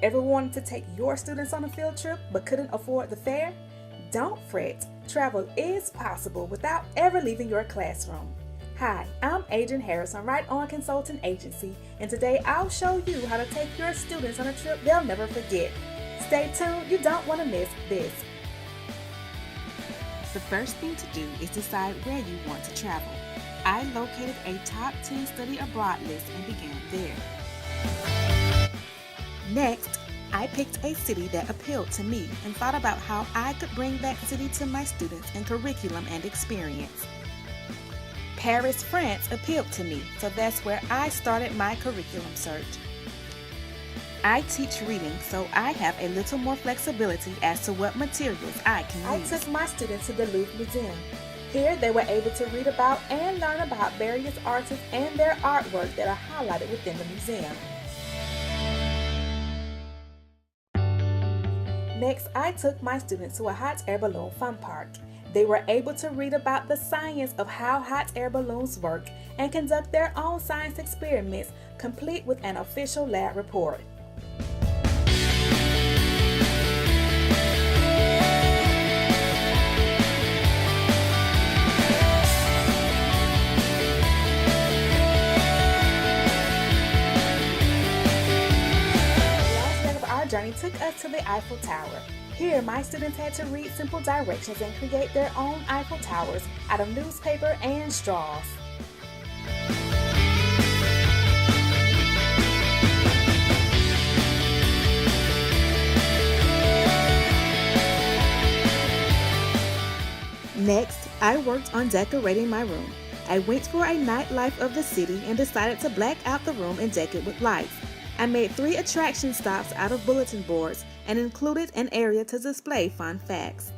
Ever wanted to take your students on a field trip but couldn't afford the fare? Don't fret, travel is possible without ever leaving your classroom. Hi, I'm Adrianne Harris from Right On Consulting Agency, and today I'll show you how to take your students on a trip they'll never forget. Stay tuned, you don't want to miss this. The first thing to do is decide where you want to travel. I located a top 10 study abroad list and began there. Next, I picked a city that appealed to me and thought about how I could bring that city to my students in curriculum and experience. Paris, France appealed to me, so that's where I started my curriculum search. I teach reading, so I have a little more flexibility as to what materials I can use. I took my students to the Louvre Museum. Here they were able to read about and learn about various artists and their artwork that are highlighted within the museum. Next, I took my students to a hot air balloon fun park. They were able to read about the science of how hot air balloons work and conduct their own science experiments, complete with an official lab report. Journey took us to the Eiffel Tower. Here, my students had to read simple directions and create their own Eiffel Towers out of newspaper and straws. Next, I worked on decorating my room. I went for a nightlife of the city and decided to black out the room and deck it with lights. I made 3 attraction stops out of bulletin boards and included an area to display fun facts.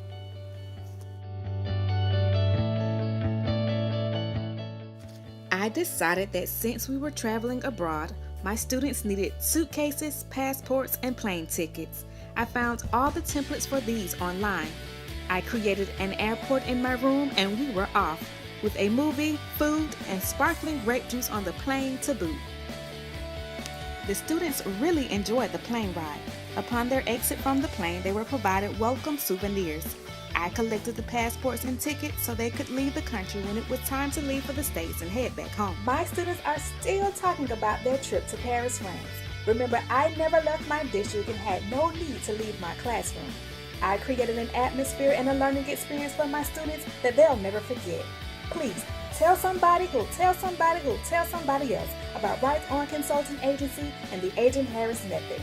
I decided that since we were traveling abroad, my students needed suitcases, passports, and plane tickets. I found all the templates for these online. I created an airport in my room and we were off, with a movie, food, and sparkling grape juice on the plane to boot. The students really enjoyed the plane ride. Upon their exit from the plane, they were provided welcome souvenirs. I collected the passports and tickets so they could leave the country when it was time to leave for the States and head back home. My students are still talking about their trip to Paris, France. Remember, I never left my district and had no need to leave my classroom. I created an atmosphere and a learning experience for my students that they'll never forget. Please, tell somebody who'll tell somebody who'll tell somebody else about Right On Consulting Agency and the Adrianne Harris Method.